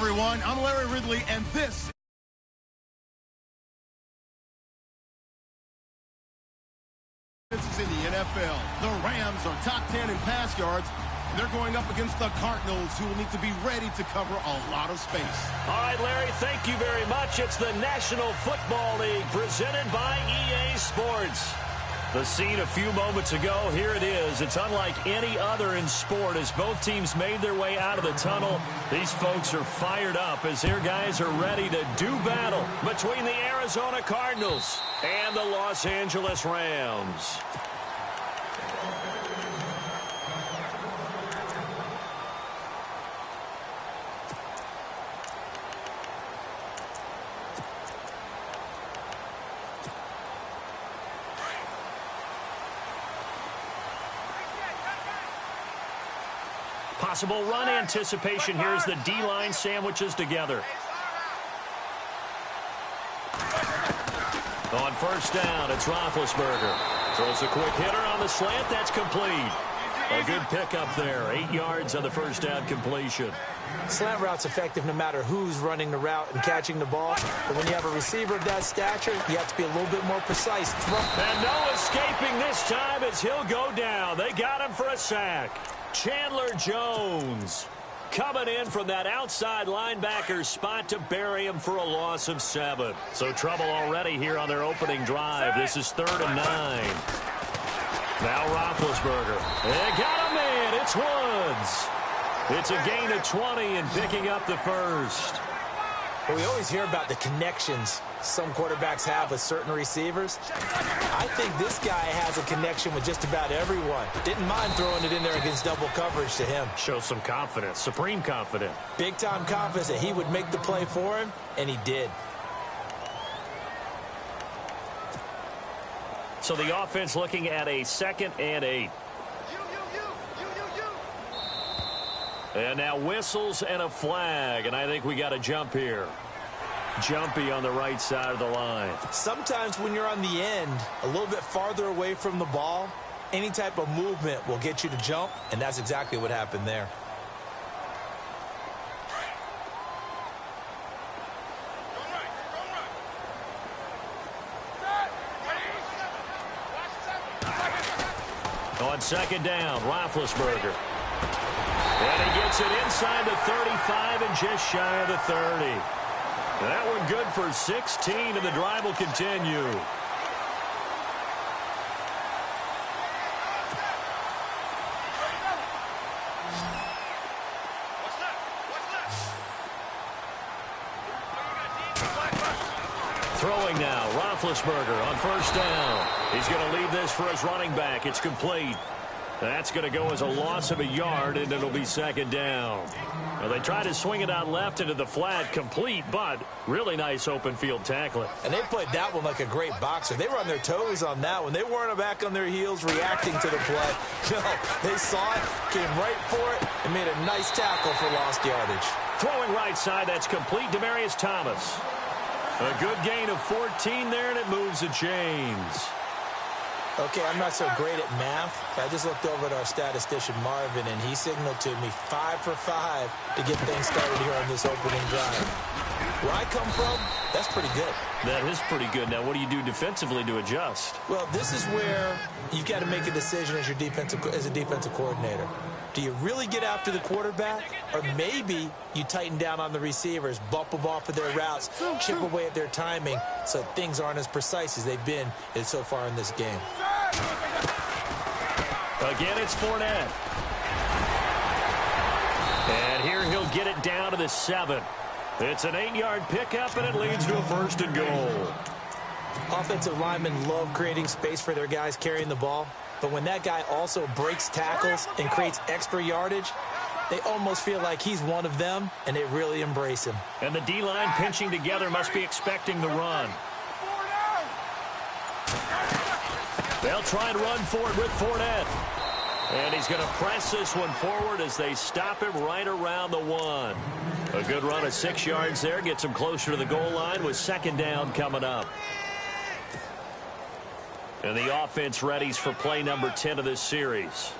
Everyone, I'm Larry Ridley, and this is in the NFL. The Rams are top 10 in pass yards They're going up against the Cardinals, who will need to be ready to cover a lot of space. All right, Larry, thank you very much. It's the National Football League presented by EA Sports. The scene a few moments ago, here it is. It's unlike any other in sport as both teams made their way out of the tunnel. These folks are fired up as their guys are ready to do battle between the Arizona Cardinals and the Los Angeles Rams. Possible run anticipation here as the D-line sandwiches together. On first down, it's Roethlisberger. Throws a quick hitter on the slant. That's complete. A good pickup there. 8 yards on the first down completion. Slant route's effective no matter who's running the route and catching the ball. But when you have a receiver of that stature, you have to be a little bit more precise. And no escaping this time as he'll go down. They got him for a sack. Chandler Jones coming in from that outside linebacker spot to bury him for a loss of 7. So trouble already here on their opening drive. This is 3rd and 9. Now Roethlisberger. They got him in. It's Woods. It's a gain of 20 and picking up the first. Well, we always hear about the connections some quarterbacks have with certain receivers. I think this guy has a connection with just about everyone. Didn't mind throwing it in there against double coverage to him. Shows some confidence, supreme confidence. Big-time confidence that he would make the play for him, and he did. So the offense looking at a 2nd and 8. And now whistles and a flag, and I think we got a jump here. Jumpy on the right side of the line. Sometimes when you're on the end, a little bit farther away from the ball, any type of movement will get you to jump, and that's exactly what happened there. On 2nd down, Roethlisberger. And he gets it inside the 35 and just shy of the 30. That one good for 16, and the drive will continue. Throwing now, Roethlisberger on 1st down. He's going to leave this for his running back. It's complete. That's going to go as a loss of a yard, and it'll be 2nd down. Well, they try to swing it out left into the flat, complete, but really nice open field tackling. And they played that one like a great boxer. They were on their toes on that one. They weren't back on their heels reacting to the play. No, they saw it, came right for it, and made a nice tackle for lost yardage. Throwing right side, that's complete. Demaryius Thomas. A good gain of 14 there, and it moves the chains. Okay, I'm not so great at math. I just looked over at our statistician, Marvin, and he signaled to me 5 for 5 to get things started here on this opening drive. Where I come from, that's pretty good. That is pretty good. Now, what do you do defensively to adjust? Well, this is where you've got to make a decision as a defensive coordinator. Do you really get after the quarterback? Or maybe you tighten down on the receivers, bump them off of their routes, chip away at their timing so things aren't as precise as they've been so far in this game. Again, it's Fournette. And here he'll get it down to the 7. It's an 8-yard pickup, and it leads to a 1st and goal. Offensive linemen love creating space for their guys carrying the ball. But when that guy also breaks tackles and creates extra yardage, they almost feel like he's one of them, and they really embrace him. And the D-line pinching together must be expecting the run. They'll try and run for it with Fournette. And he's going to press this one forward as they stop him right around the 1. A good run of 6 yards there. Gets him closer to the goal line with 2nd down coming up. And the offense readies for play number 10 of this series.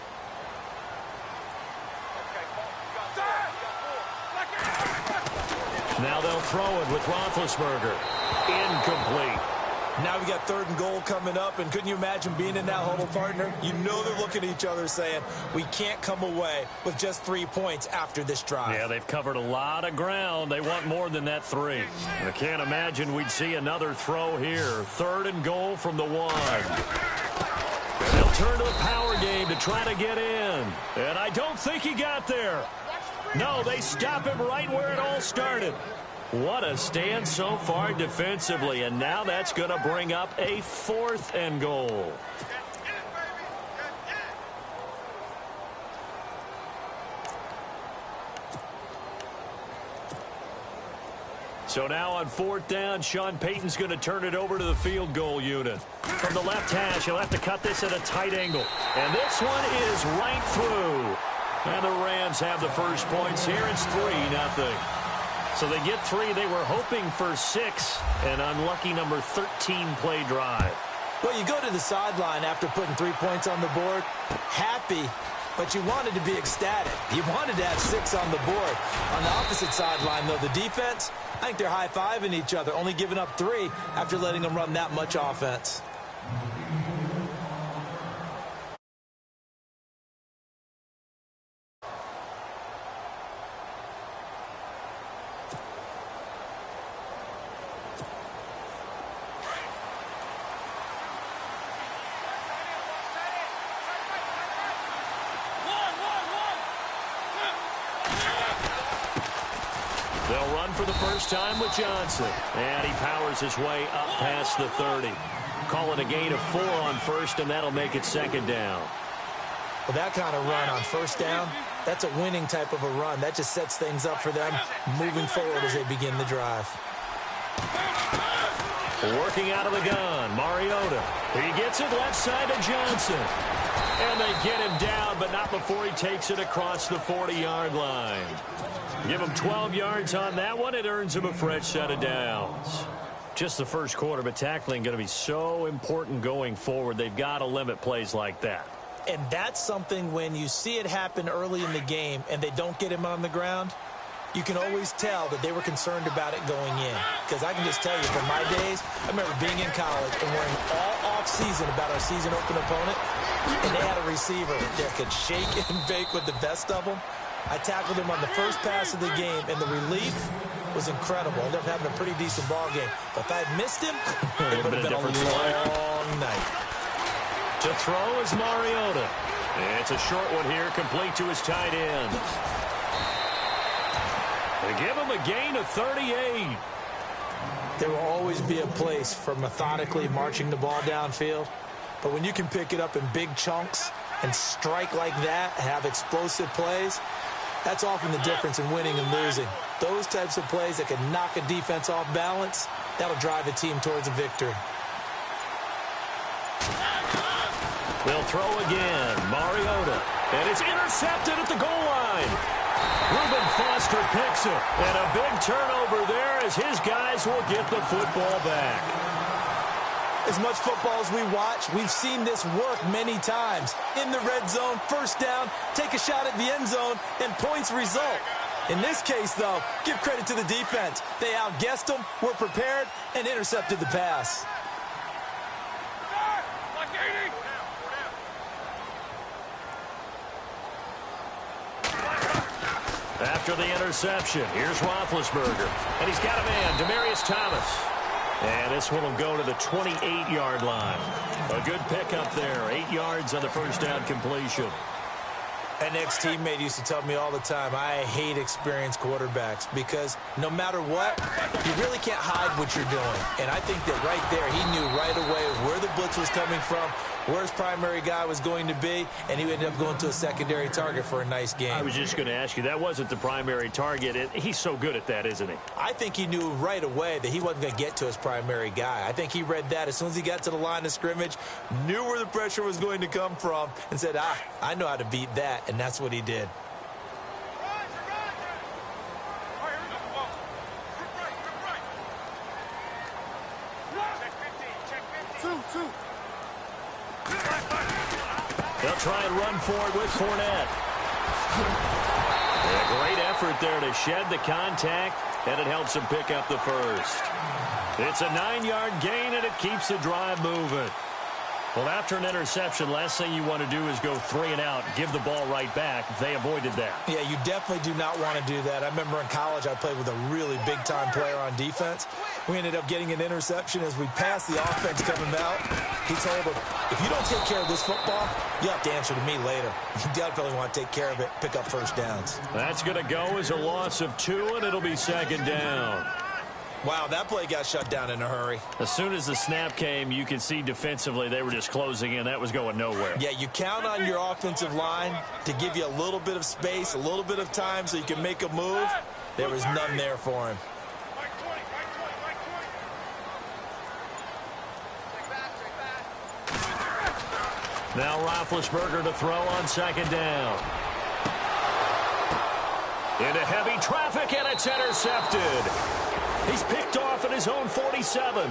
Now they'll throw it with Roethlisberger. Incomplete. Now we got 3rd and goal coming up, and couldn't you imagine being in that huddle, partner? You know they're looking at each other saying, we can't come away with just 3 points after this drive. Yeah, they've covered a lot of ground. They want more than that 3. I can't imagine we'd see another throw here. 3rd and goal from the 1. And they'll turn to the power game to try to get in. And I don't think he got there. No, they stop him right where it all started. What a stand so far defensively, and now that's going to bring up a 4th and goal. So now on 4th down, Sean Payton's going to turn it over to the field goal unit. From the left hash, he'll have to cut this at a tight angle. And this one is right through. And the Rams have the first points here. It's 3-0. So they get 3. They were hoping for 6. An unlucky number 13 play drive. Well, you go to the sideline after putting 3 points on the board, happy, but you wanted to be ecstatic. You wanted to have 6 on the board. On the opposite sideline, though, the defense, I think they're high-fiving each other, only giving up 3 after letting them run that much offense. They'll run for the first time with Johnson. And he powers his way up past the 30. Call it a gain of 4 on 1st, and that'll make it 2nd down. Well, that kind of run on 1st down, that's a winning type of a run. That just sets things up for them moving forward as they begin the drive. Working out of the gun, Mariota. He gets it left side to Johnson. And they get him down, but not before he takes it across the 40-yard line. Give him 12 yards on that one. It earns him a fresh set of downs. Just the first quarter, but tackling going to be so important going forward. They've got to limit plays like that. And that's something when you see it happen early in the game and they don't get him on the ground, you can always tell that they were concerned about it going in. Because I can just tell you, from my days, I remember being in college and worrying all off-season about our season-open opponent, and they had a receiver that could shake and bake with the best of them. I tackled him on the first pass of the game, and the relief was incredible. I ended up having a pretty decent ball game. But if I had missed him, it would have been a long night. To throw is Mariota. It's a short one here, complete to his tight end. They give him a gain of 38. There will always be a place for methodically marching the ball downfield. But when you can pick it up in big chunks and strike like that, have explosive plays, that's often the difference in winning and losing. Those types of plays that can knock a defense off balance, that'll drive a team towards a victory. They'll throw again. Mariota. And it's intercepted at the goal line. Reuben Foster picks it. And a big turnover there as his guys will get the football back. As much football as we watch, we've seen this work many times. In the red zone, first down, take a shot at the end zone, and points result. In this case, though, give credit to the defense. They outguessed them, were prepared, and intercepted the pass. After the interception, here's Roethlisberger. And he's got a man, Demaryius Thomas. And this one will go to the 28-yard line. A good pickup there. 8 yards on the first down completion. An ex-teammate used to tell me all the time, I hate experienced quarterbacks because no matter what, you really can't hide what you're doing. And I think that right there, he knew right away where the blitz was coming from, where his primary guy was going to be, and he ended up going to a secondary target for a nice game. I was just going to ask you, that wasn't the primary target. He's so good at that, isn't he? I think he knew right away that he wasn't going to get to his primary guy. I think he read that as soon as he got to the line of scrimmage, knew where the pressure was going to come from, and said, I know how to beat that, and that's what he did. They'll try and run for it with Fournette. A great effort there to shed the contact, and it helps him pick up the first. It's a 9-yard gain, and it keeps the drive moving. Well, after an interception, last thing you want to do is go 3 and out, give the ball right back. They avoided that. Yeah, you definitely do not want to do that. I remember in college I played with a really big-time player on defense. We ended up getting an interception as we passed the offense coming out. He told him, if you don't take care of this football, you have to answer to me later. You definitely want to take care of it, pick up first downs. That's going to go as a loss of 2, and it'll be 2nd down. Wow, that play got shut down in a hurry. As soon as the snap came, you could see defensively they were just closing in. That was going nowhere. Yeah, you count on your offensive line to give you a little bit of space, a little bit of time so you can make a move. There was none there for him. Now Roethlisberger to throw on 2nd down. Into heavy traffic, and it's intercepted. He's picked off at his own 47.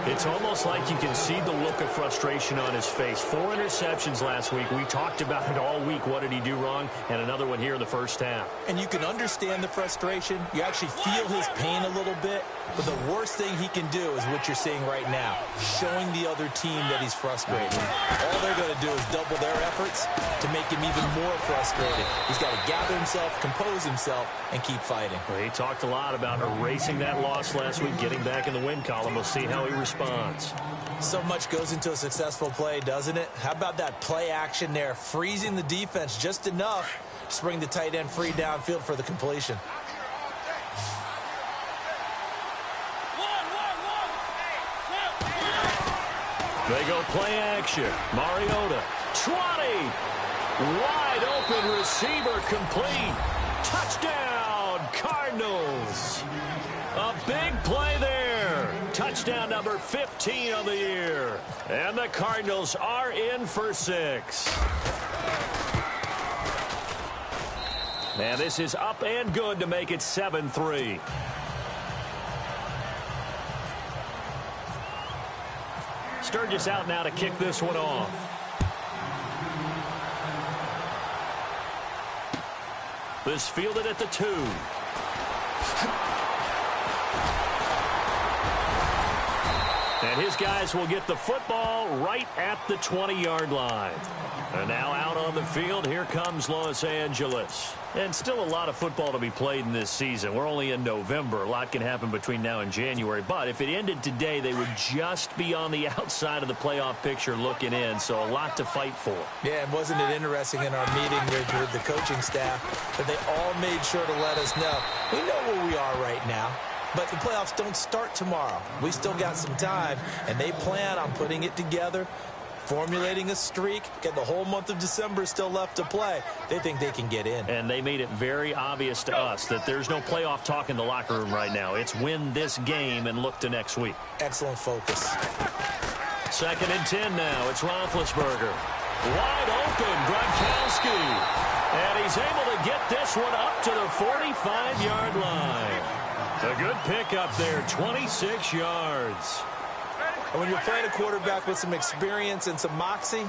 It's almost like you can see the look of frustration on his face. 4 interceptions last week. We talked about it all week. What did he do wrong? And another one here in the first half. And you can understand the frustration. You actually feel his pain a little bit. But the worst thing he can do is what you're seeing right now, showing the other team that he's frustrated. All they're going to do is double their efforts to make him even more frustrated. He's got to gather himself, compose himself, and keep fighting. Well, he talked a lot about erasing that loss last week, getting back in the win column. We'll see how he responds. So much goes into a successful play, doesn't it? How about that play action there, freezing the defense just enough to bring the tight end free downfield for the completion. They go play action. Mariota, 20. Wide open receiver complete. Touchdown, Cardinals. A big play there. Touchdown number 15 on the year. And the Cardinals are in for 6. And this is up and good to make it 7-3. Sturgis out now to kick this one off. This fielded at the 2. And his guys will get the football right at the 20-yard line. And now out on the field, here comes Los Angeles. And still a lot of football to be played in this season. We're only in November. A lot can happen between now and January. But if it ended today, they would just be on the outside of the playoff picture looking in. So a lot to fight for. Yeah, and wasn't it interesting in our meeting with the coaching staff that they all made sure to let us know, we know where we are right now. But the playoffs don't start tomorrow. We still got some time, and they plan on putting it together, formulating a streak, get the whole month of December still left to play. They think they can get in. And they made it very obvious to us that there's no playoff talk in the locker room right now. It's win this game and look to next week. Excellent focus. 2nd and 10 now. It's Roethlisberger. Wide open, Gronkowski. And he's able to get this one up to the 45-yard line. A good pickup there, 26 yards. And when you're playing a quarterback with some experience and some moxie,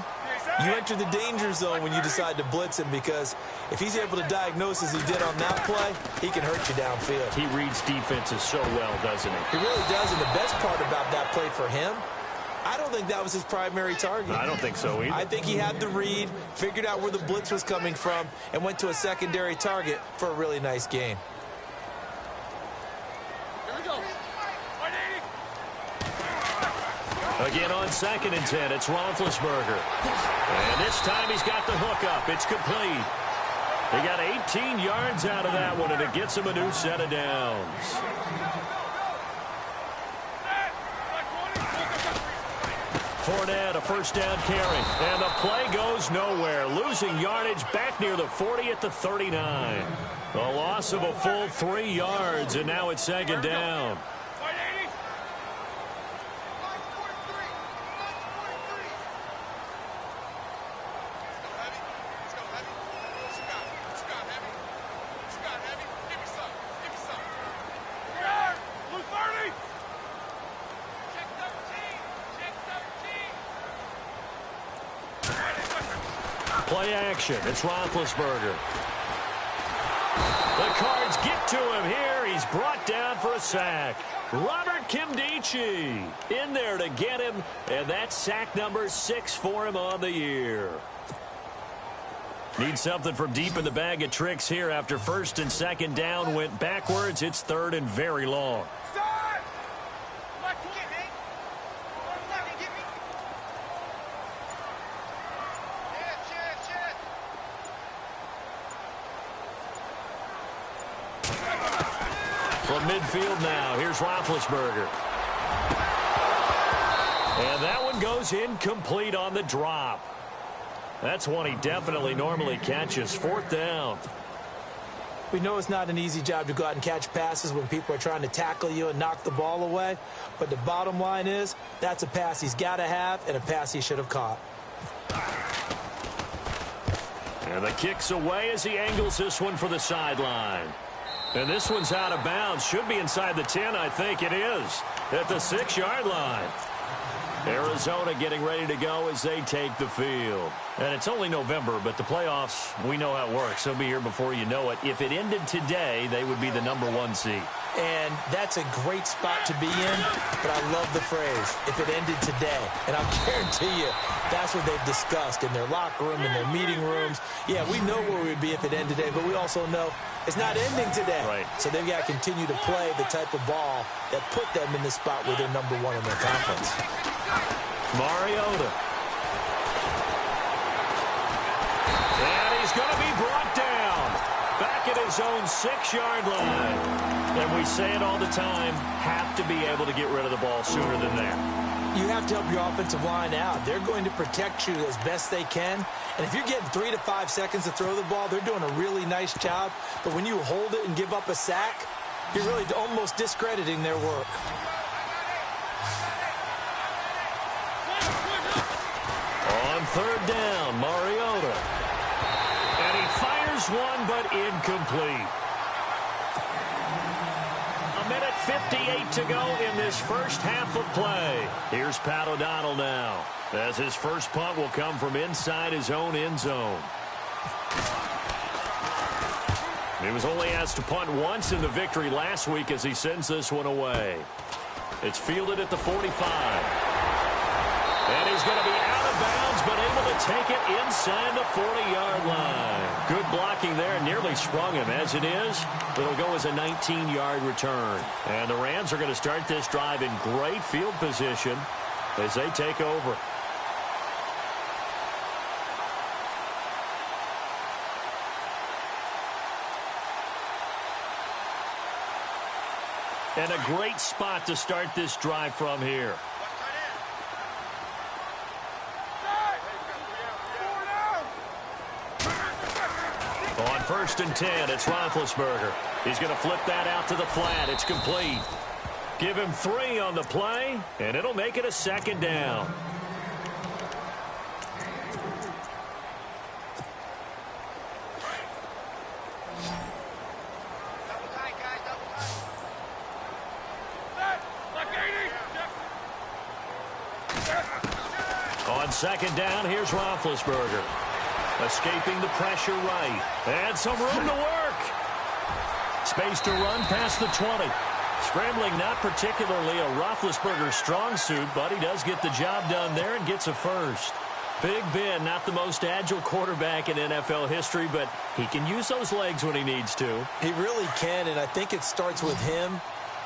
you enter the danger zone when you decide to blitz him, because if he's able to diagnose as he did on that play, he can hurt you downfield. He reads defenses so well, doesn't he? He really does, and the best part about that play for him, I don't think that was his primary target. I don't think so either. I think he had the read, figured out where the blitz was coming from, and went to a secondary target for a really nice gain. Again on 2nd and 10, it's Roethlisberger. And this time he's got the hook up. It's complete. He got 18 yards out of that one, and it gets him a new set of downs. Fournette, a first down carry. And the play goes nowhere. Losing yardage back near the 40 at the 39. A loss of a full 3 yards, and now it's 2nd down. Play action. It's Roethlisberger. The Cards get to him here. He's brought down for a sack. Robert Kimdichie in there to get him, and that's sack number 6 for him on the year. Need something from deep in the bag of tricks here after first and second down went backwards. It's third and very long. From midfield now, here's Roethlisberger. And that one goes incomplete on the drop. That's one he definitely normally catches. Fourth down. We know it's not an easy job to go out and catch passes when people are trying to tackle you and knock the ball away. But the bottom line is, that's a pass he's got to have and a pass he should have caught. And the kick's away as he angles this one for the sideline. And this one's out of bounds. Should be inside the 10, I think it is. At the 6-yard line. Arizona getting ready to go as they take the field. And it's only November, but the playoffs, we know how it works. They'll be here before you know it. If it ended today, they would be the #1 seed. And that's a great spot to be in, but I love the phrase, if it ended today. And I'll guarantee you, that's what they've discussed in their locker room, in their meeting rooms. Yeah, we know where we'd be if it ended today, but we also know it's not ending today. Right. So they've got to continue to play the type of ball that put them in the spot where they're #1 in their conference. Mariota. And he's going to be brought down. Back at his own 6-yard line. And we say it all the time, have to be able to get rid of the ball sooner than that. You have to help your offensive line out. They're going to protect you as best they can. And if you're getting 3 to 5 seconds to throw the ball, they're doing a really nice job. But when you hold it and give up a sack, you're really almost discrediting their work. On third down, Mariota. And he fires one, but incomplete. 1:58 to go in this first half of play. Here's Pat O'Donnell now, as his first punt will come from inside his own end zone. He was only asked to punt once in the victory last week as he sends this one away. It's fielded at the 45. And he's going to be out of bounds, but able to take it inside the 40-yard line. Good blocking there, nearly sprung him. As it is, it'll go as a 19-yard return. And the Rams are going to start this drive in great field position as they take over. And a great spot to start this drive from here. On first and 10, it's Roethlisberger. He's going to flip that out to the flat. It's complete. Give him 3 on the play, and it'll make it a second down. On second down, here's Roethlisberger. Escaping the pressure right. And some room to work. Space to run past the 20. Scrambling, not particularly a Roethlisberger strong suit, but he does get the job done there and gets a first. Big Ben, not the most agile quarterback in NFL history, but he can use those legs when he needs to. He really can, and I think it starts with him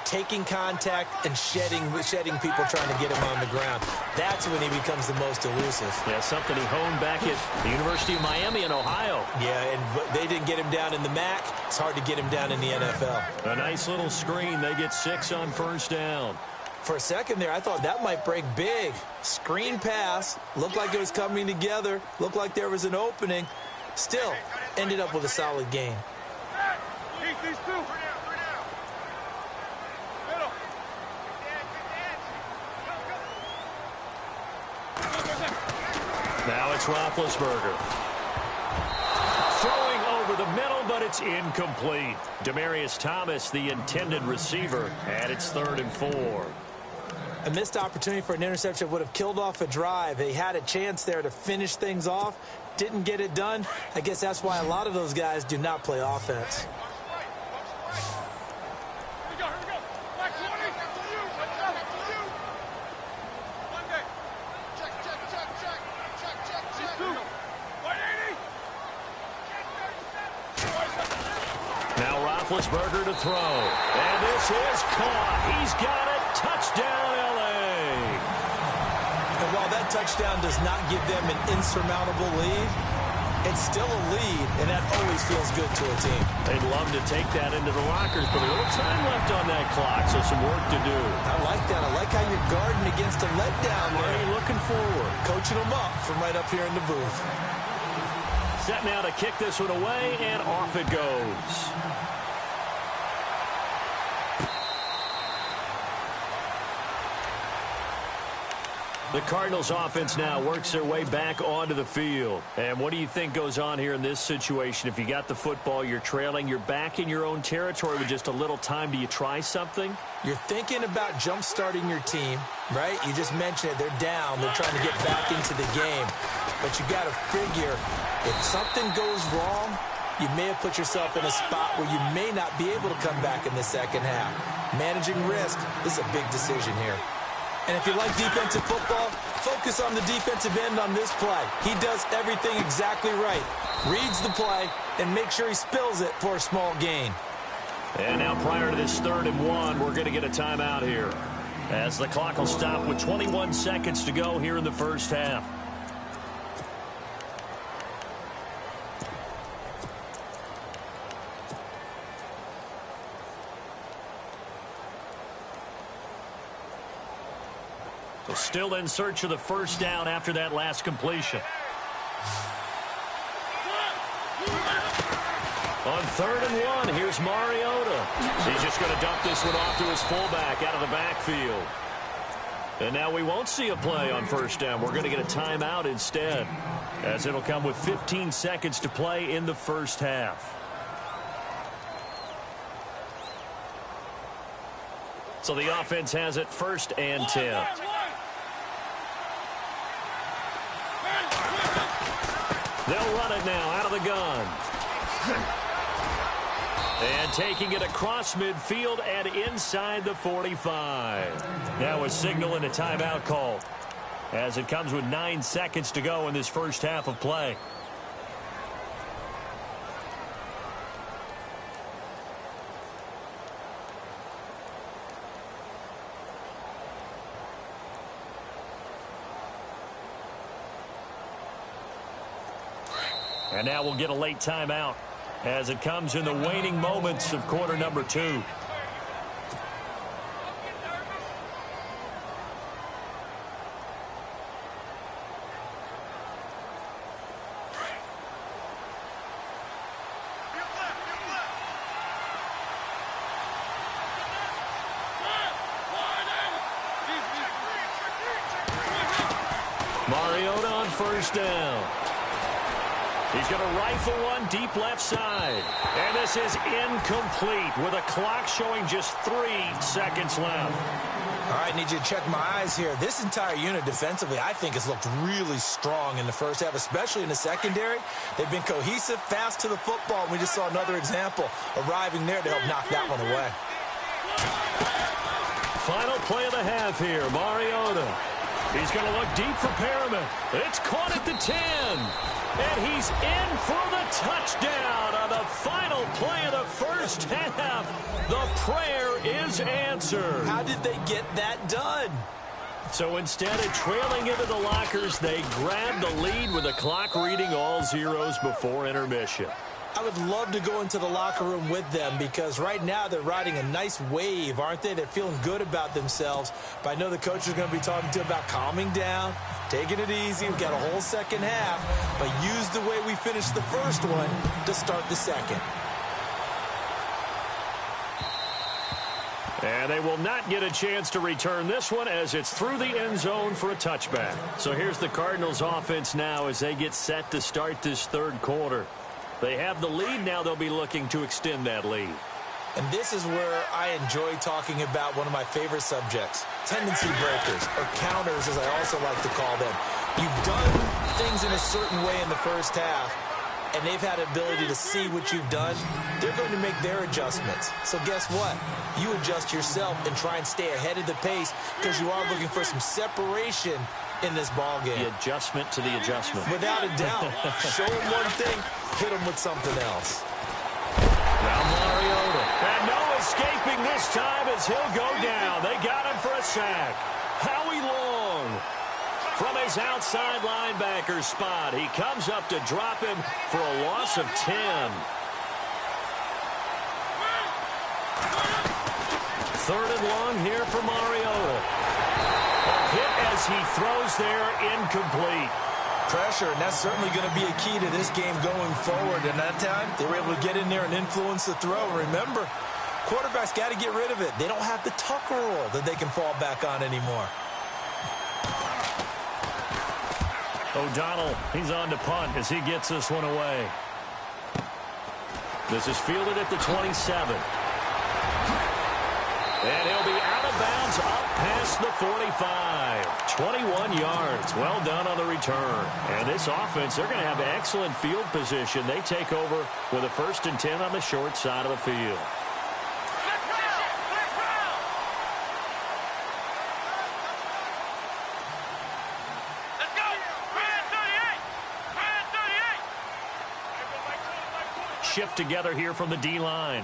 taking contact and shedding people trying to get him on the ground. That's when he becomes the most elusive. Yeah, something he honed back at the University of Miami in Ohio. Yeah, and they didn't get him down in the MAC. It's hard to get him down in the NFL. A nice little screen. They get 6 on first down. For a second there, I thought that might break big. Screen pass. Looked like it was coming together. Looked like there was an opening. Still, ended up with a solid game. Now it's Roethlisberger. Throwing over the middle, but it's incomplete. Demaryius Thomas, the intended receiver, and it's 3rd and 4. A missed opportunity for an interception would have killed off a drive. They had a chance there to finish things off. Didn't get it done. I guess that's why a lot of those guys do not play offense. Roethlisberger to throw. And this is caught. He's got it. Touchdown, L.A. And while that touchdown does not give them an insurmountable lead, it's still a lead, and that always feels good to a team. They'd love to take that into the lockers, but a little time left on that clock, so some work to do. I like that. I like how you're guarding against a letdown there. Already looking forward. Coaching them up from right up here in the booth. Set now to kick this one away, and off it goes. The Cardinals offense now works their way back onto the field. And what do you think goes on here in this situation? If you got the football, you're trailing, you're back in your own territory with just a little time. Do you try something? You're thinking about jump-starting your team, right? You just mentioned it. They're down. They're trying to get back into the game. But you got to figure, if something goes wrong, you may have put yourself in a spot where you may not be able to come back in the second half. Managing risk is a big decision here. And if you like defensive football, focus on the defensive end on this play. He does everything exactly right. Reads the play and makes sure he spills it for a small gain. And now prior to this 3rd and 1, we're going to get a timeout here, as the clock will stop with 21 seconds to go here in the first half. So still in search of the first down after that last completion. On 3rd and 1, here's Mariota. He's just going to dump this one off to his fullback out of the backfield. And now we won't see a play on first down. We're going to get a timeout instead, as it'll come with 15 seconds to play in the first half. So the offense has it 1st and 10. They'll run it now out of the gun. And taking it across midfield and inside the 45. Now a signal and a timeout call, as it comes with 9 seconds to go in this first half of play. And now we'll get a late timeout as it comes in the waning moments of quarter number 2. Mariota on first down. He's going to rifle one deep left side. And this is incomplete with a clock showing just 3 seconds left. All right, need you to check my eyes here. This entire unit defensively, I think, has looked really strong in the first half, especially in the secondary. They've been cohesive, fast to the football. We just saw another example arriving there to help knock that one away. Final play of the half here, Mariota. He's going to look deep for Perriman. It's caught at the 10. And he's in for the touchdown on the final play of the first half. The prayer is answered. How did they get that done? So instead of trailing into the lockers, they grabbed the lead with the clock reading all zeros before intermission. I would love to go into the locker room with them, because right now they're riding a nice wave, aren't they? They're feeling good about themselves. But I know the coach is going to be talking to them about calming down, taking it easy. We've got a whole second half, but use the way we finished the first one to start the second. And they will not get a chance to return this one, as it's through the end zone for a touchback. So here's the Cardinals offense now as they get set to start this third quarter. They have the lead now. They'll be looking to extend that lead. And this is where I enjoy talking about one of my favorite subjects, tendency breakers, or counters as I also like to call them. You've done things in a certain way in the first half, and they've had the ability to see what you've done. They're going to make their adjustments. So guess what? You adjust yourself and try and stay ahead of the pace, because you are looking for some separation in this ball game. The adjustment to the adjustment. Without a doubt. Show them one thing, hit them with something else. Now Mariota. And no escaping this time as he'll go down. They got him for a sack. Howie Long from his outside linebacker spot. He comes up to drop him for a loss of 10. Third and long here for Mariota. A hit as he throws there, incomplete. Pressure, and that's certainly going to be a key to this game going forward. And that time, they were able to get in there and influence the throw. Remember, quarterbacks got to get rid of it. They don't have the Tucker rule that they can fall back on anymore. O'Donnell, he's on to punt as he gets this one away. This is fielded at the 27. And he'll be out of bounds up past the 45. 21 yards. Well done on the return. And this offense, they're going to have excellent field position. They take over with a 1st and 10 on the short side of the field. Shift together here from the D-line.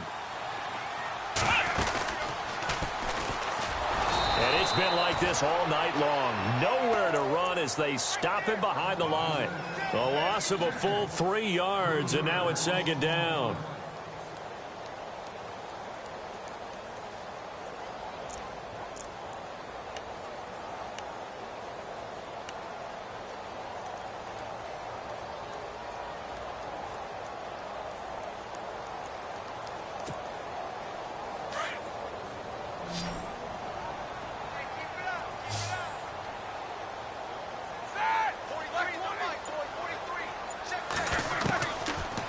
And it's been like this all night long. Nowhere to run as they stop him behind the line. A loss of a full 3 yards, and now it's 2nd down.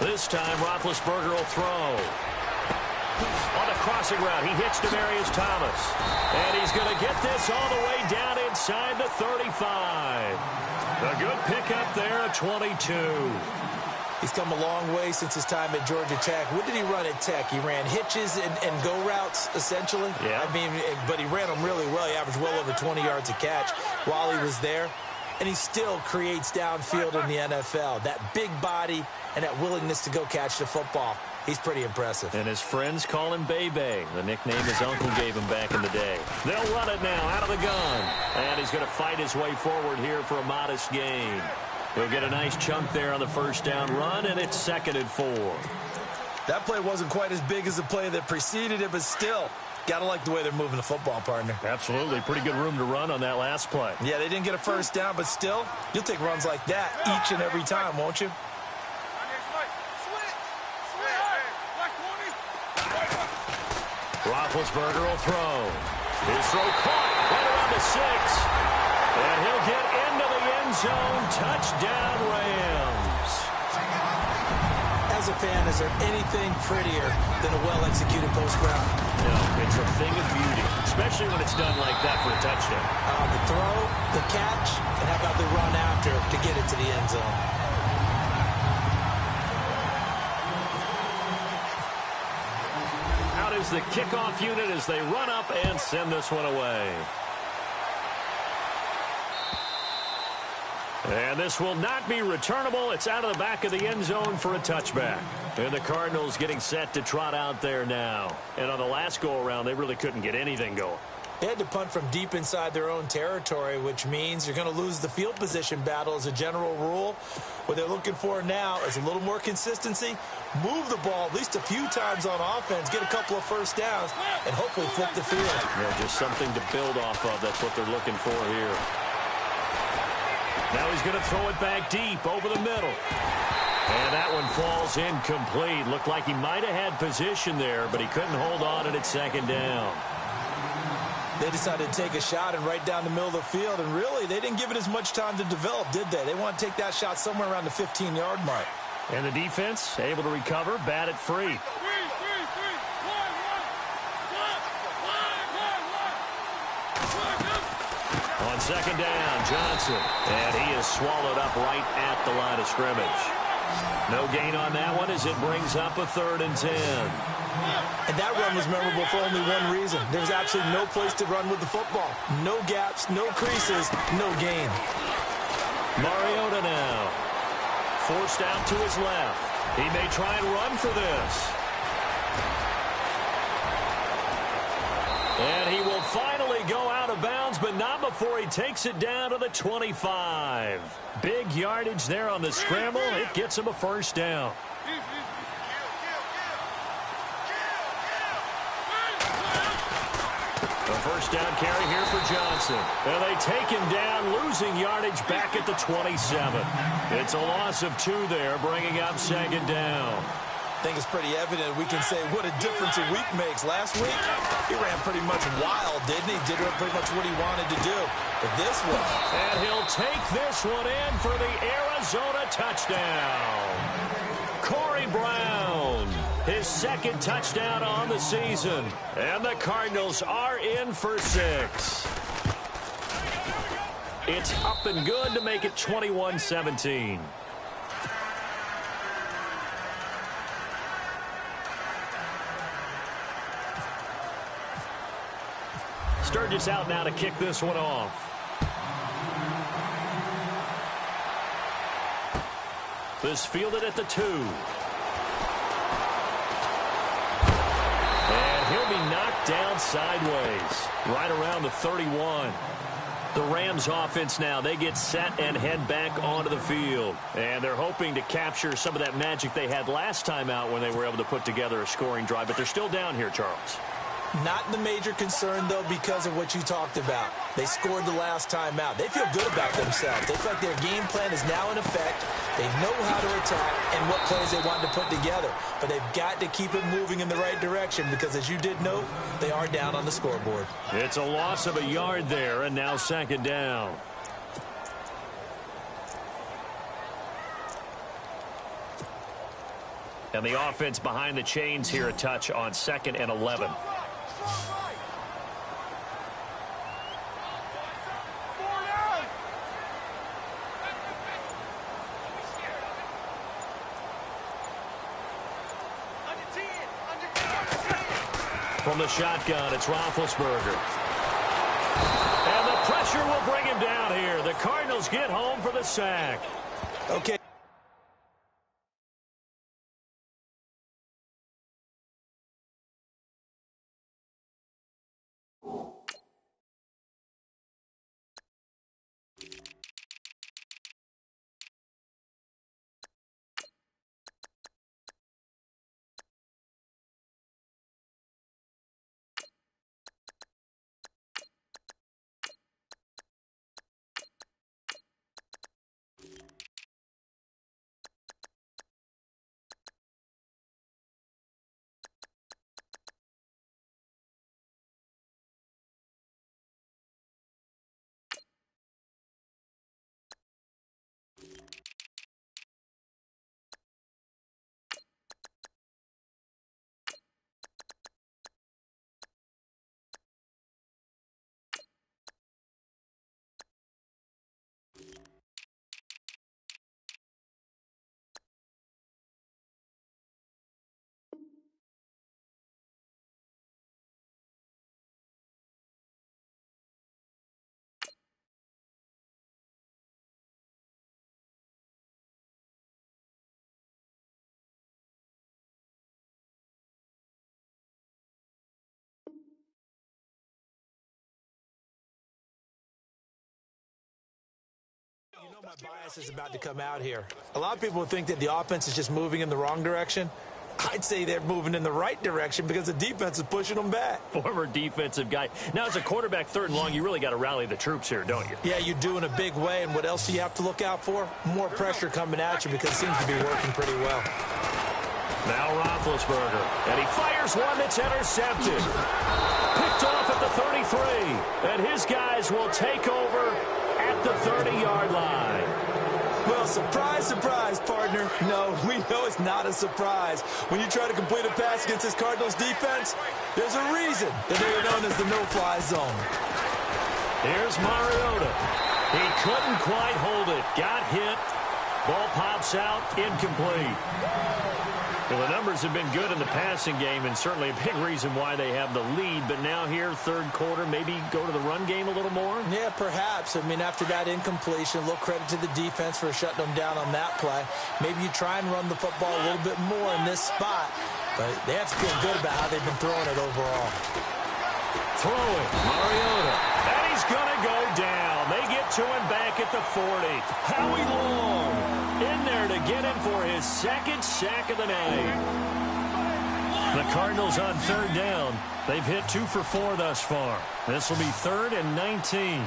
This time, Roethlisberger will throw. On a crossing route, he hits Demaryius Thomas. And he's going to get this all the way down inside the 35. A good pickup there at 22. He's come a long way since his time at Georgia Tech. What did he run at Tech? He ran hitches and go routes, essentially. Yeah. I mean, but he ran them really well. He averaged well over 20 yards a catch while he was there. And he still creates downfield in the NFL. That big body and that willingness to go catch the football. He's pretty impressive. And his friends call him Bebe, the nickname his uncle gave him back in the day. They'll run it now out of the gun. And he's going to fight his way forward here for a modest gain. He'll get a nice chunk there on the 1st down run, and it's 2nd and 4. That play wasn't quite as big as the play that preceded it, but still, got to like the way they're moving the football, partner. Absolutely. Pretty good room to run on that last play. Yeah, they didn't get a 1st down, but still, you'll take runs like that each and every time, won't you? Roethlisberger will throw. His throw caught right around the 6. And he'll get into the end zone. Touchdown, Rams. As a fan, is there anything prettier than a well-executed post route? No, it's a thing of beauty, especially when it's done like that for a touchdown. The throw, the catch, and how about the run after to get it to the end zone? Out is the kickoff unit as they run up and send this one away. And this will not be returnable. It's out of the back of the end zone for a touchback. And the Cardinals getting set to trot out there now. And on the last go-around, they really couldn't get anything going. They had to punt from deep inside their own territory, which means you're going to lose the field position battle as a general rule. What they're looking for now is a little more consistency, move the ball at least a few times on offense, get a couple of 1st downs, and hopefully flip the field. Yeah, just something to build off of. That's what they're looking for here. Now he's going to throw it back deep over the middle. And that one falls incomplete. Looked like he might have had position there, but he couldn't hold on and it's 2nd down. They decided to take a shot and right down the middle of the field, and really, they didn't give it as much time to develop, did they? They want to take that shot somewhere around the 15-yard mark. And the defense able to recover, bat it free. On 2nd down, Johnson. And he is swallowed up right at the line of scrimmage. No gain on that one as it brings up a 3rd and 10. And that run was memorable for only one reason. There was absolutely no place to run with the football. No gaps, no creases, no gain. Mariota now. Forced out to his left. He may try and run for this. And he will finally go out of bounds, but not before he takes it down to the 25. Big yardage there on the scramble. It gets him a first down. A first down carry here for Johnson. And they take him down, losing yardage back at the 27. It's a loss of 2 there, bringing up second down. I think it's pretty evident we can say what a difference a week makes. Last week, he ran pretty much wild, didn't he? Did pretty much what he wanted to do. But this one... And he'll take this one in for the Arizona touchdown. Corey Brown, his second touchdown on the season. And the Cardinals are in for 6. It's up and good to make it 21-17. Sturgis out now to kick this one off. This fielded at the 2. And he'll be knocked down sideways, right around the 31. The Rams offense now, they get set and head back onto the field. And they're hoping to capture some of that magic they had last time out when they were able to put together a scoring drive. But they're still down here, Charles. Not the major concern, though, because of what you talked about. They scored the last time out. They feel good about themselves. They feel like their game plan is now in effect. They know how to attack and what plays they want to put together. But they've got to keep it moving in the right direction because, as you did note, they are down on the scoreboard. It's a loss of a yard there, and now second down. And the offense behind the chains here a touch on 2nd and 11. From the shotgun, it's Roethlisberger. And the pressure will bring him down here. The Cardinals get home for the sack. Okay. You know my bias is about to come out here. A lot of people think that the offense is just moving in the wrong direction. I'd say they're moving in the right direction because the defense is pushing them back. Former defensive guy. Now, as a quarterback, 3rd and long, you really got to rally the troops here, don't you? Yeah, you do in a big way. And what else do you have to look out for? More pressure coming at you because it seems to be working pretty well. Now Roethlisberger. And he fires one that's intercepted. Picked off at the 33. And his guys will take over at the 30-yard line. Well, surprise, surprise, partner. No, we know it's not a surprise. When you try to complete a pass against this Cardinals defense, there's a reason that they are known as the no-fly zone. Here's Mariota. He couldn't quite hold it. Got hit. Ball pops out. Incomplete. Well, the numbers have been good in the passing game, and certainly a big reason why they have the lead. But now here, 3rd quarter, maybe go to the run game a little more? Yeah, perhaps. I mean, after that incompletion, a little credit to the defense for shutting them down on that play. Maybe you try and run the football a little bit more in this spot. But they have to feel good about how they've been throwing it overall. Throwing, Mariota. And he's going to go down. They get to him back at the 40. Howie Long in there to get him for his second sack of the night. The Cardinals on third down. They've hit 2 for 4 thus far. This will be 3rd and 19.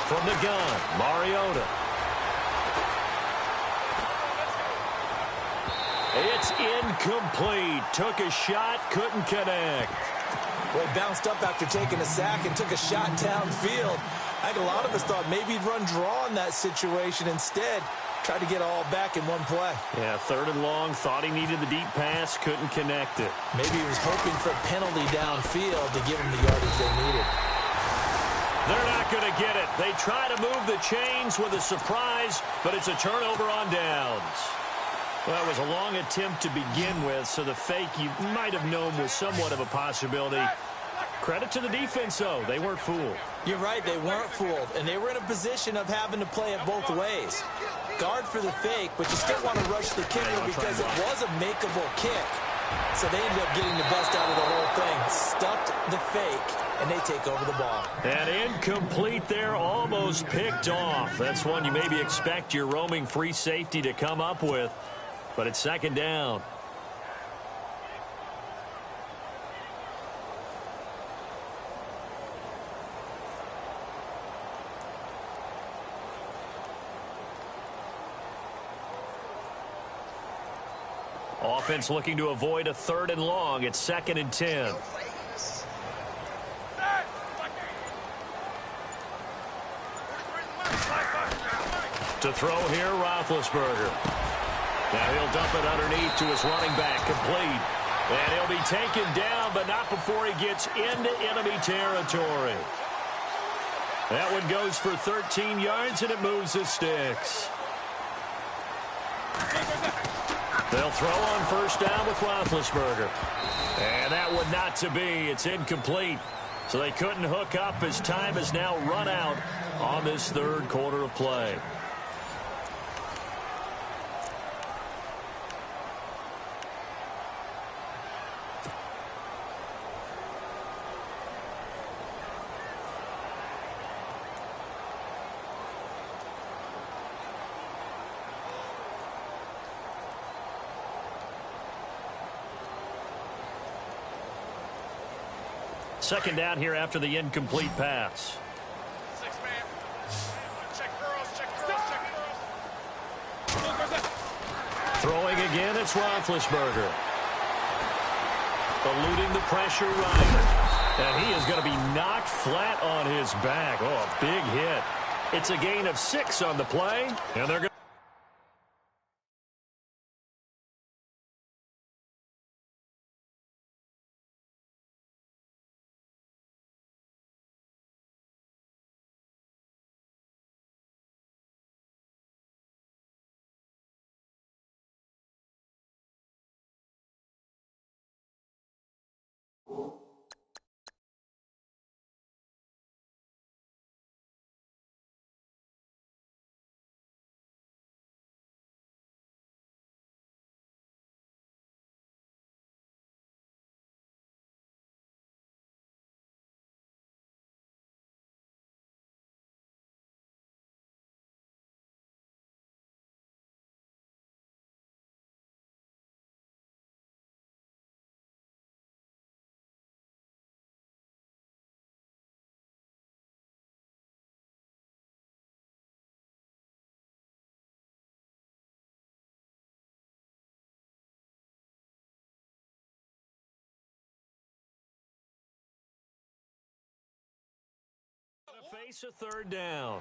From the gun, Mariota. It's incomplete. Took a shot, couldn't connect. Well, he bounced up after taking a sack and took a shot downfield. I think a lot of us thought maybe he'd run draw in that situation. Instead, tried to get all back in one play. Yeah, 3rd and long. Thought he needed the deep pass, couldn't connect it. Maybe he was hoping for a penalty downfield to give him the yardage they needed. They're not going to get it. They try to move the chains with a surprise, but it's a turnover on downs. Well, that was a long attempt to begin with, so the fake you might have known was somewhat of a possibility. Credit to the defense, though. They weren't fooled. You're right. They weren't fooled, and they were in a position of having to play it both ways. Guard for the fake, but you still want to rush the kicker because it was a makeable kick. So they ended up getting the best out of the whole thing. Stuffed the fake, and they take over the ball. And incomplete there, almost picked off. That's one you maybe expect your roaming free safety to come up with. But it's 2nd down. Offense looking to avoid a 3rd and long. It's 2nd and 10. To throw here, Roethlisberger. Now he'll dump it underneath to his running back, complete. And he'll be taken down, but not before he gets into enemy territory. That one goes for 13 yards, and it moves the sticks. They'll throw on 1st down with Roethlisberger. And that one not to be. It's incomplete. So they couldn't hook up as time has now run out on this 3rd quarter of play. Second down here after the incomplete pass. Throwing again, it's Roethlisberger. Eluding the pressure Ryder. And he is going to be knocked flat on his back. Oh, a big hit. It's a gain of 6 on the play, and they're going to face a 3rd down.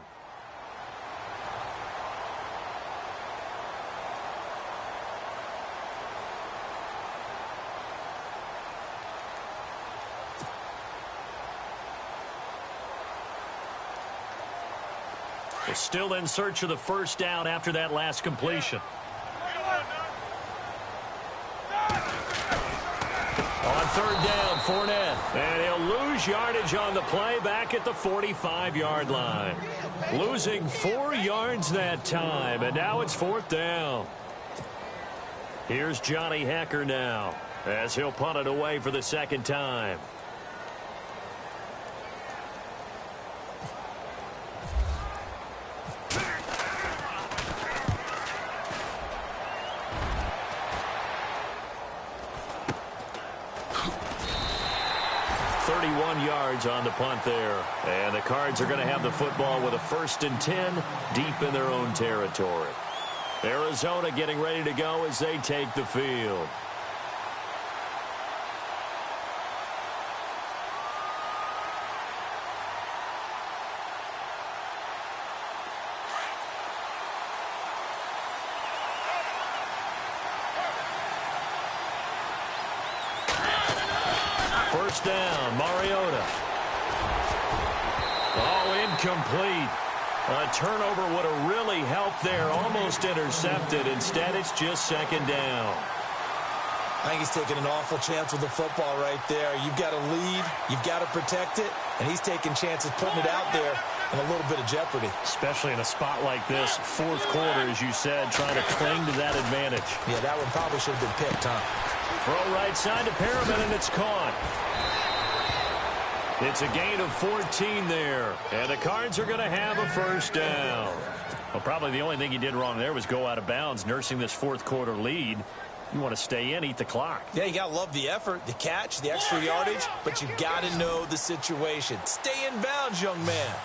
They're still in search of the 1st down after that last completion. On 3rd down, Fournette. And he'll lose yardage on the play back at the 45-yard line. Losing 4 yards that time, and now it's 4th down. Here's Johnny Hekker now. as he'll punt it away for the second time. Yards on the punt there. And the Cards are going to have the football with a 1st and 10 deep in their own territory. Arizona getting ready to go as they take the field. First down, Mariota. Oh, incomplete. A turnover would have really helped there. Almost intercepted. Instead, it's just second down. I think he's taking an awful chance with the football right there. You've got a lead. You've got to protect it. And he's taking chances putting it out there in a little bit of jeopardy. Especially in a spot like this, fourth quarter, as you said, trying to cling to that advantage. Yeah, that one probably should have been picked, huh? Throw right side to Perriman, and it's caught. It's a gain of 14 there. And the Cards are going to have a first down. Well, probably the only thing he did wrong there was go out of bounds, nursing this fourth quarter lead. You want to stay in, eat the clock. Yeah, you got to love the effort, the catch, the extra yardage, but you got to know the situation. Stay in bounds, young man.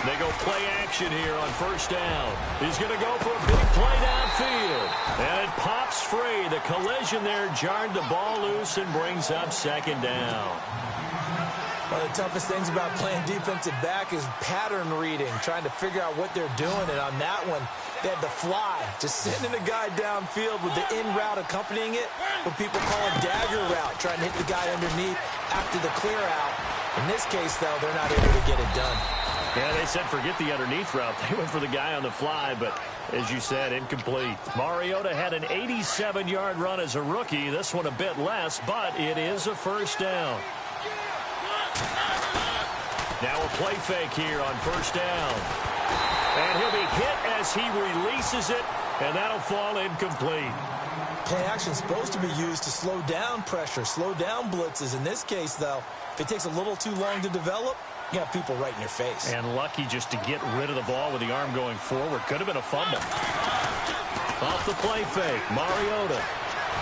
They go play action here on first down. He's going to go for a big play downfield. And it pops free. The collision there jarred the ball loose and brings up second down. One of the toughest things about playing defensive back is pattern reading, trying to figure out what they're doing. And on that one, they had the fly, just sending a guy downfield with the in route accompanying it, what people call a dagger route, trying to hit the guy underneath after the clear out. In this case, though, they're not able to get it done. Yeah, they said forget the underneath route. They went for the guy on the fly, but as you said, incomplete. Mariota had an 87-yard run as a rookie. This one a bit less, but it is a first down. Now a play fake here on first down. And he'll be hit as he releases it, and that'll fall incomplete. Play action is supposed to be used to slow down pressure, slow down blitzes. In this case, though, if it takes a little too long to develop, you have people right in your face. And lucky just to get rid of the ball with the arm going forward. Could have been a fumble. Off the play fake, Mariota.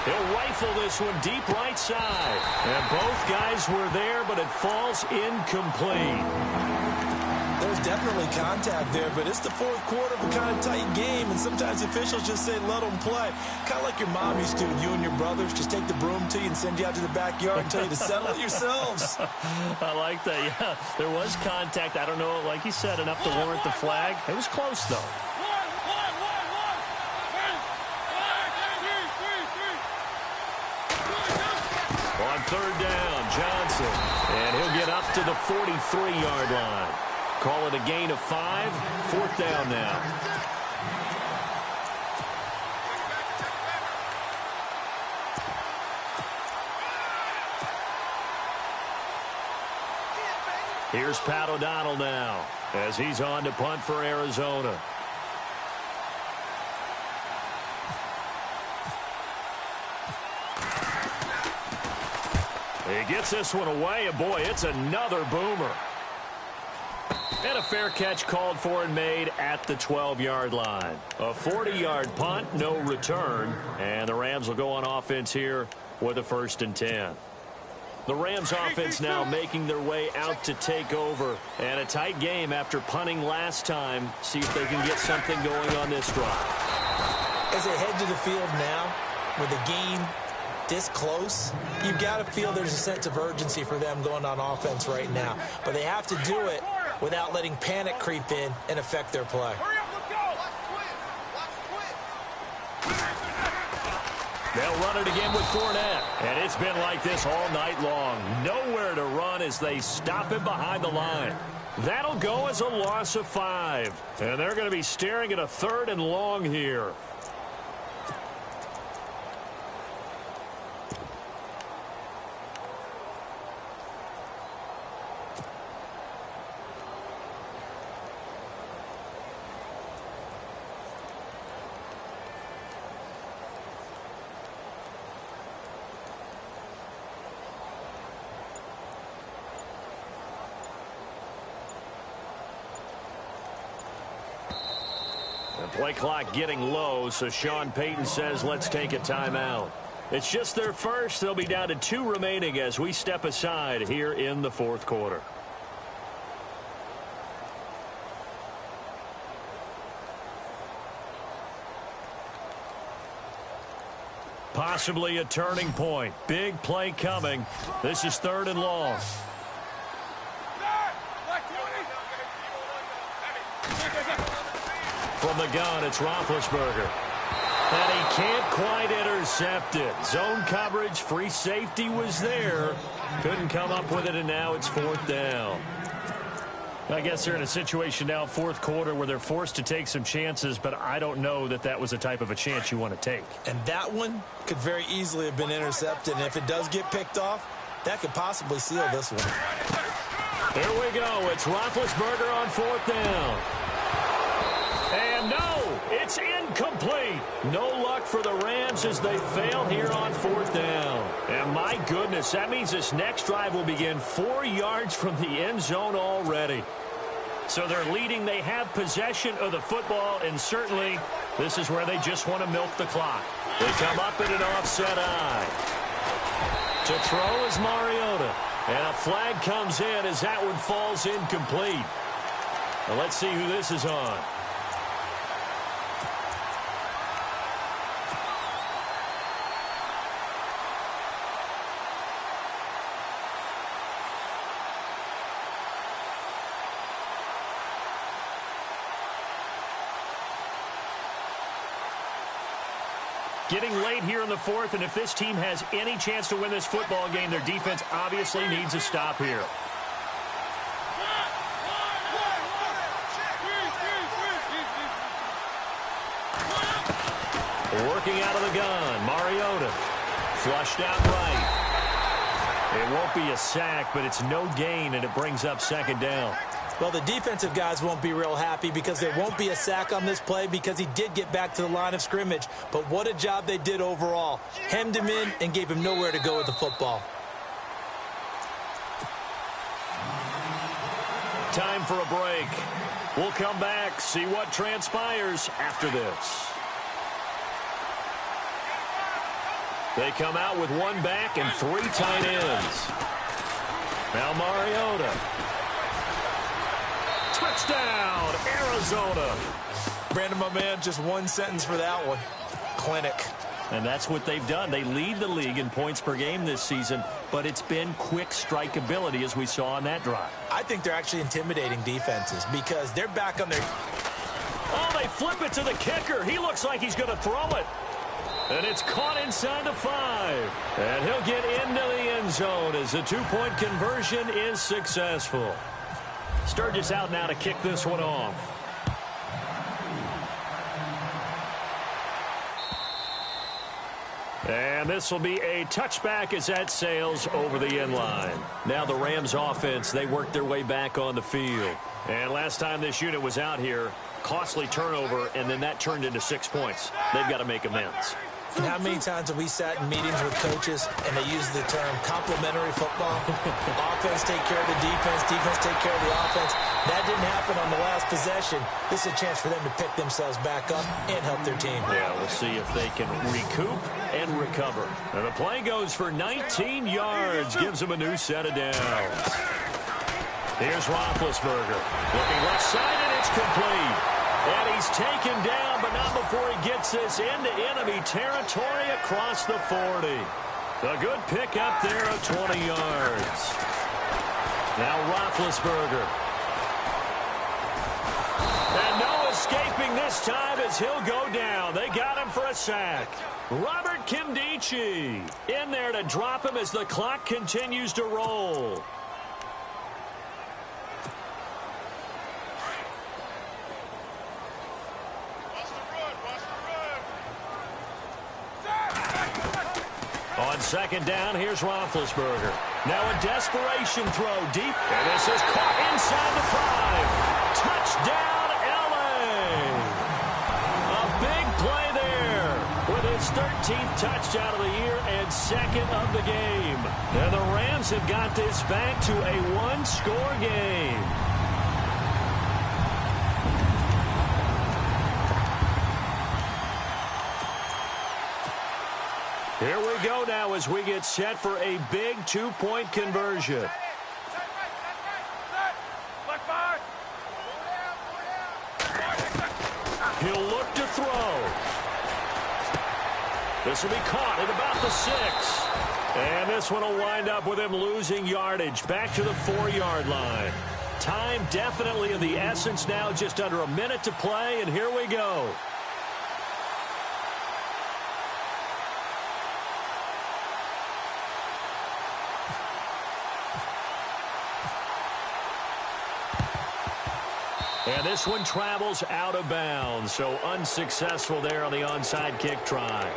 He'll rifle this one deep right side. And both guys were there, but it falls incomplete. There's definitely contact there, but it's the fourth quarter of a kind of tight game, and sometimes officials just say let them play. Kind of like your mom used to with you and your brothers. Just take the broom to you and send you out to the backyard and tell you to settle it yourselves. I like that, yeah. There was contact. I don't know, like you said, enough to warrant the flag. It was close, though. On third down, Johnson. And he'll get up to the 43-yard line. Call it a gain of 5. Fourth down now. Here's Pat O'Donnell now as he's on to punt for Arizona. He gets this one away, and boy, it's another boomer. And a fair catch called for and made at the 12-yard line. A 40-yard punt, no return. And the Rams will go on offense here with a 1st and 10. The Rams offense now making their way out to take over. And a tight game after punting last time. See if they can get something going on this drive. As they head to the field now with a game this close, you've got to feel there's a sense of urgency for them going on offense right now. But they have to do it without letting panic creep in and affect their play. They'll run it again with Fournette. And it's been like this all night long. Nowhere to run as they stop him behind the line. That'll go as a loss of 5. And they're going to be staring at a 3rd and long here. The play clock getting low, so Sean Payton says let's take a timeout. It's just their first. They'll be down to 2 remaining as we step aside here in the fourth quarter. Possibly a turning point. Big play coming. This is 3rd and long. From the gun, it's Roethlisberger. And he can't quite intercept it. Zone coverage, free safety was there. Couldn't come up with it, and now it's 4th down. I guess they're in a situation now, 4th quarter, where they're forced to take some chances, but I don't know that that was the type of a chance you want to take. And that one could very easily have been intercepted, and if it does get picked off, that could possibly seal this one. Here we go. It's Roethlisberger on 4th down. And no, it's incomplete. No luck for the Rams as they fail here on 4th down. And my goodness, that means this next drive will begin 4 yards from the end zone already. So they're leading. They have possession of the football, and certainly this is where they just want to milk the clock. They come up in an offset eye. To throw is Mariota. And a flag comes in as that one falls incomplete. Well, let's see who this is on. Getting late here in the 4th, and if this team has any chance to win this football game, their defense obviously needs a stop here. Working out of the gun, Mariota. Flushed out right. It won't be a sack, but it's no gain, and it brings up 2nd down. Well, the defensive guys won't be real happy because there won't be a sack on this play because he did get back to the line of scrimmage. But what a job they did overall. Hemmed him in and gave him nowhere to go with the football. Time for a break. We'll come back, see what transpires after this. They come out with 1 back and 3 tight ends. Now Mariota. Touchdown, Arizona. Brandon, my man, just 1 sentence for that one. Clinic. And that's what they've done. They lead the league in points per game this season, but it's been quick strike ability as we saw on that drive. I think they're actually intimidating defenses because they're back on their... Oh, they flip it to the kicker. He looks like he's going to throw it. And it's caught inside the 5. And he'll get into the end zone as the 2-point conversion is successful. Sturgis out now to kick this one off. And this will be a touchback as that sails over the end line. Now the Rams offense, they worked their way back on the field. And last time this unit was out here, costly turnover, and then that turned into 6 points. They've got to make amends. And how many times have we sat in meetings with coaches and they use the term complementary football? Offense take care of the defense, defense take care of the offense. That didn't happen on the last possession. This is a chance for them to pick themselves back up and help their team. Yeah, we'll see if they can recoup and recover. And the play goes for 19 yards, gives them a new set of downs. Here's Roethlisberger. Looking left side, and it's complete. And he's taken down, but not before he gets this into enemy territory across the 40. A good pick up there of 20 yards. Now Roethlisberger. And no escaping this time as he'll go down. They got him for a sack. Robert Kimdichie in there to drop him as the clock continues to roll. On 2nd down, here's Roethlisberger. Now a desperation throw deep, and this is caught inside the 5. Touchdown, L.A. A big play there with his 13th touchdown of the year and 2nd of the game. And the Rams have got this back to a 1-score game. Here we go now as we get set for a big two-point conversion. He'll look to throw. This will be caught at about the 6. And this one will wind up with him losing yardage back to the 4-yard line. Time definitely of the essence now, just under a minute to play, and here we go. And this one travels out of bounds, so unsuccessful there on the onside kick try.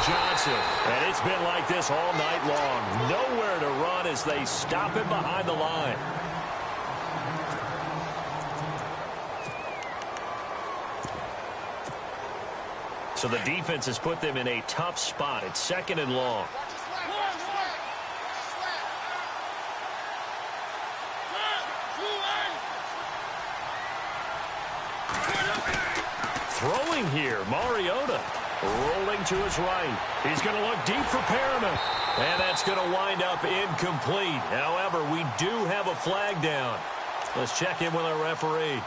Johnson, and it's been like this all night long. Nowhere to run as they stop him behind the line. So the defense has put them in a tough spot. It's 2nd and long. Throwing here, Mariota. Rolling to his right. He's going to look deep for Perriman. And that's going to wind up incomplete. However, we do have a flag down. Let's check in with our referee.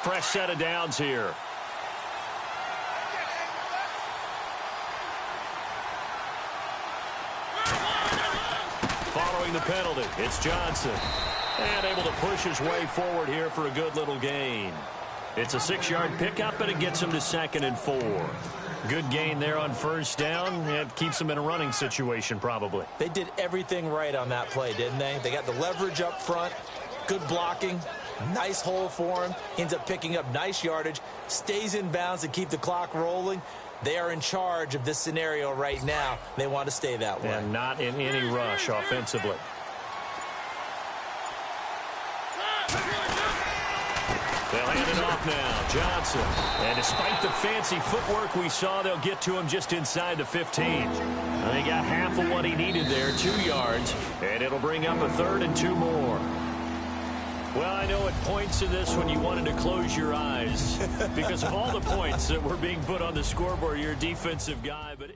Fresh set of downs here. Following the penalty, it's Johnson. And able to push his way forward here for a good little gain. It's a 6-yard pickup, and it gets him to 2nd and 4. Good gain there on 1st down. It keeps them in a running situation, probably. They did everything right on that play, didn't they? They got the leverage up front, good blocking. Nice hole for him. Ends up picking up nice yardage. Stays in bounds to keep the clock rolling. They are in charge of this scenario right now. They want to stay that way. And not in any rush offensively. They'll hand it off now. Johnson. And despite the fancy footwork we saw, they'll get to him just inside the 15. And they got half of what he needed there, 2 yards. And it'll bring up a 3rd and 2 more. Well, I know at points in this when you wanted to close your eyes because of all the points that were being put on the scoreboard. You're a defensive guy, but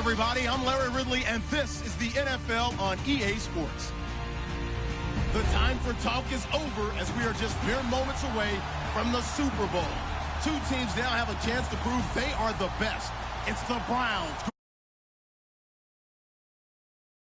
everybody. I'm Larry Ridley, and this is the NFL on EA Sports. The time for talk is over as we are just mere moments away from the Super Bowl. Two teams now have a chance to prove they are the best. It's the Browns.